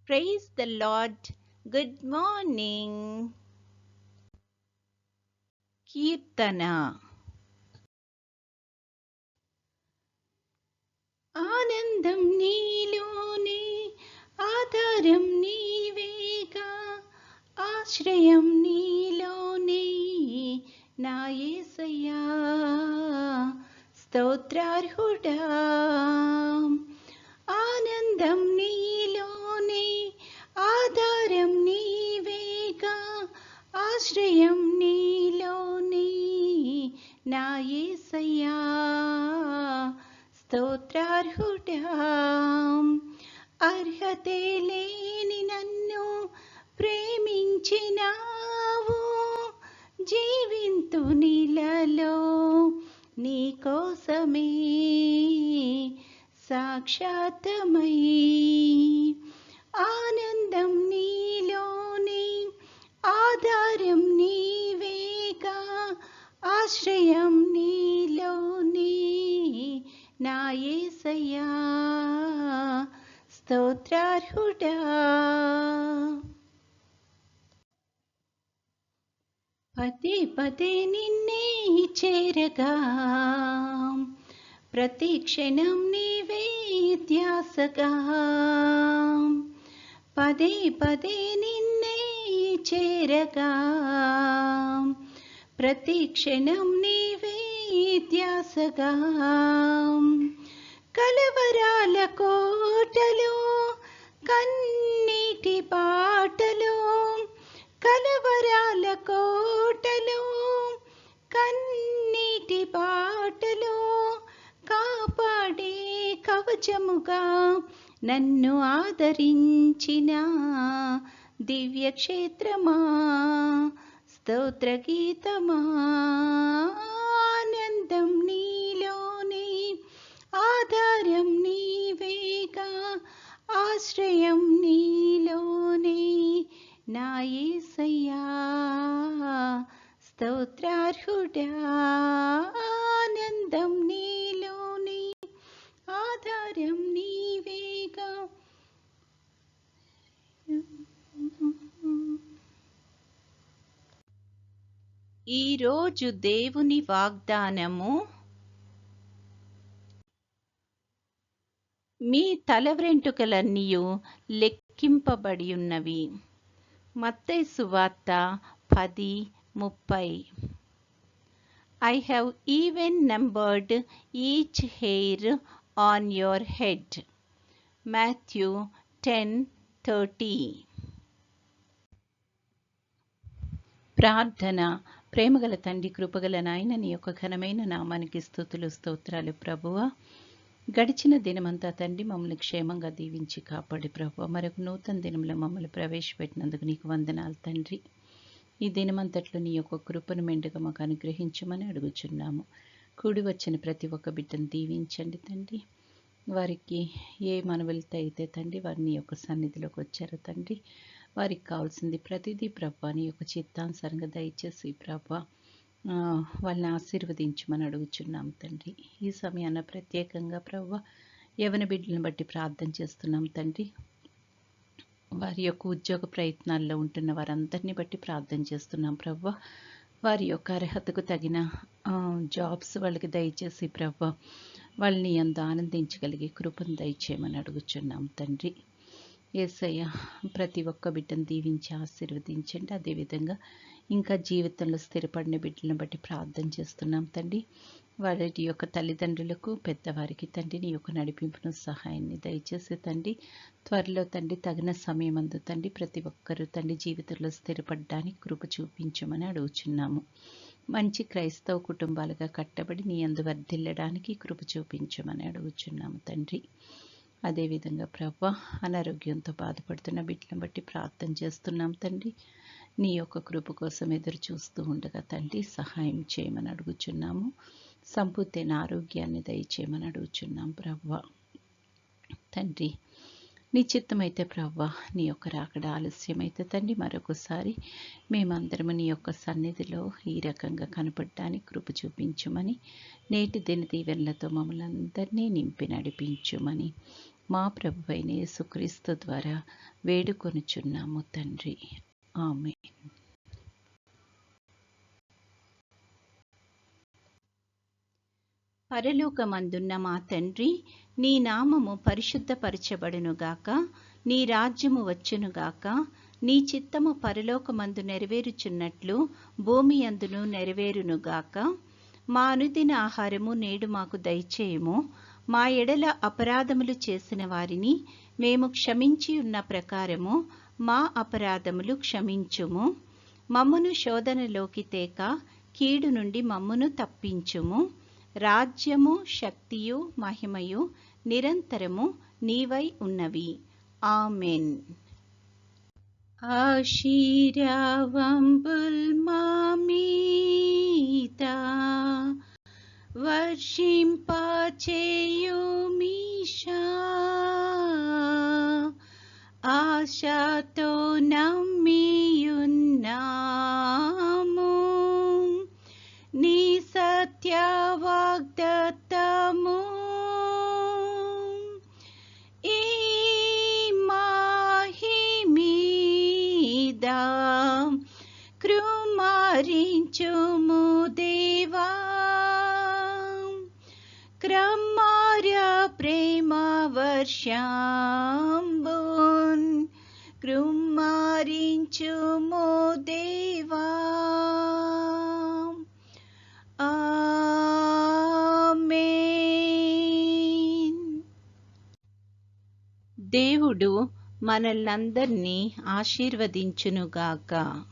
Praise the Lord. Good morning. Kirtana. ఆనందం నీలోనే ఆధారం నీవేగా ఆశ్రయం నీలోనే నా యేసయ్యా స్తోత్రార్హుడా ఆనందం నీలోనే ఆధారం నీవేగా ఆశ్రయం నీలోనే నా యేసయ్యా స్తోత్రార్హుడా అర్హతే లేని నన్ను ప్రేమించినావు జీవింతు నీలలో నీ కోసమే సాక్షాత్తమై ఆనందం నీలోనే ఆధారం నీవేగా ఆశ్రయం నీలోనే నా యేసయ్యా స్తోత్రార్హుడా పదే పదే నిన్నే చేరగా ప్రతి క్షణం నీవే ధ్యాసగా పదే పదే నిన్నే చేరగా ప్రతి క్షణం నీవే ధ్యాసగా కలవరాల కోటలో కన్నీటి పాటలో కలవరాల కోటలో కన్నీటి పాటలో కాపాడే కవచముగా నన్ను ఆదరించిన దివ్యక్షేత్రమా స్తోత్ర గీతమా ఆనందం నీలోనే ఆధారం నీవేగా ఆశ్రయం నీలోనే నా యేసయ్యా స్తోత్రార్హుడా ఆనందం నీలోనే ఆధారం నీవేగా ఈరోజు దేవుని వాగ్దానము మీ తల వెంట్రుకలన్నీయు లెక్కింపబడి ఉన్నవి. మత్తయి సువార్త 10:30. I have even numbered each hair on your head. Matthew 10:30. ప్రార్థన. ప్రేమగల తండ్రి, కృపగల నాయన, నీ యొక్క ఘనమైన నామానికి స్తుతులు స్తోత్రాలు ప్రభువా. గడిచిన దినమంతా తండ్రి మమ్మల్ని క్షేమంగా దీవించి కాపాడి ప్రభువా, మరొక నూతన దినంలో మమ్మల్ని ప్రవేశపెట్టినందుకు నీకు వందనాలు తండ్రి. ఈ దినమంతట్లో నీ యొక్క కృపను మెండుగా మాకు అనుగ్రహించమని అడుగుచున్నాము. కూడి వచ్చిన ప్రతి ఒక్క బిడ్డను దీవించండి తండ్రి. వారికి ఏ మనవులతో అయితే తండ్రి వారి నీ యొక్క సన్నిధిలోకి వచ్చారో తండ్రి, వారికి కావాల్సింది ప్రతిదీ ప్రభా నీ యొక్క చిత్తానుసారంగా దయచేసి ప్రభా వాళ్ళని ఆశీర్వదించమని అడుగుచున్నాం తండ్రి. ఈ సమయాన ప్రత్యేకంగా ప్రభా యవన బిడ్డలను బట్టి ప్రార్థన చేస్తున్నాం తండ్రి. వారి యొక్క ఉద్యోగ ప్రయత్నాల్లో ఉంటున్న వారందరినీ బట్టి ప్రార్థన చేస్తున్నాం ప్రభా. వారి యొక్క అర్హతకు తగిన జాబ్స్ వాళ్ళకి దయచేసి ప్రభా వాళ్ళని అంత ఆనందించగలిగే కృపను దయచేయమని అడుగుచున్నాం తండ్రి. యేసయ్య ప్రతి ఒక్క బిడ్డను దీవించి ఆశీర్వదించండి. అదేవిధంగా ఇంకా జీవితంలో స్థిరపడిన బిడ్డలను బట్టి ప్రార్థన చేస్తున్నాం తండ్రి. వారి యొక్క తల్లిదండ్రులకు పెద్దవారికి తండ్రి నీ యొక్క నడిపింపును సహాయాన్ని దయచేసి తండ్రి త్వరలో తండ్రి తగిన సమయం అందు తండ్రి ప్రతి ఒక్కరూ తండ్రి జీవితంలో స్థిరపడడానికి కృప చూపించమని అడుగుచున్నాము. మంచి క్రైస్తవ కుటుంబాలుగా కట్టబడి నీ యందు వర్ధిల్లడానికి కృప చూపించమని అడుగుచున్నాము తండ్రి. అదేవిధంగా ప్రభా అనారోగ్యంతో బాధపడుతున్న బిడ్డలను బట్టి ప్రార్థన చేస్తున్నాం తండ్రి. నీ యొక్క కృప కోసం ఎదురు చూస్తూ ఉండగా తండ్రి సహాయం చేయమని అడుగుచున్నాము. సంపూర్తైన ఆరోగ్యాన్ని దయచేయమని అడుగుచున్నాం ప్రభా. తండ్రి నీ చిత్తమైతే ప్రవ్వా నీ యొక్క రాకడ ఆలస్యమైతే తండ్రి మరొకసారి మేమందరము నీ యొక్క సన్నిధిలో ఈ రకంగా కనపడడానికి కృప చూపించుమని, నేటి దిన దీవెనలతో మమ్మల్ని అందరినీ నింపి నడిపించుమని మా ప్రభువైన యేసుక్రీస్తు ద్వారా వేడుకొనుచున్నాము తండ్రి. ఆమేన్. పరలోకమందున్న మా తండ్రి, నీ నామము పరిశుద్ధపరచబడునుగాక, నీ రాజ్యము వచ్చునుగాక, నీ చిత్తము పరలోకమందు నెరవేరుచున్నట్లు భూమి అందును నెరవేరునుగాక. మా అనుదిన ఆహారము నేడు మాకు దయచేయము. మా ఎడల అపరాధములు చేసిన వారిని మేము క్షమించి ఉన్న ప్రకారము మా అపరాధములు క్షమించుము. మమ్మును శోధనలోకి తేక కీడు నుండి మమ్మును తప్పించుము. రాజ్యము, శక్తియు, మహిమయు నిరంతరము నీవై ఉన్నవి. ఆమెన్. ఆశీర్వాదంబుల్ మా మీద వర్షింపచేయుమీశా, ఆశతో నమ్మియున్నాము నీ సత్య వాగ్దత్తము. ఈ మహిమీద కృమారించుము దేవా, క్రమార్య ప్రేమ వర్షంబున్ కృమారించుము దేవా. ఆమేన్. దేవుడు మనల్నందరినీ ఆశీర్వదించునుగాక.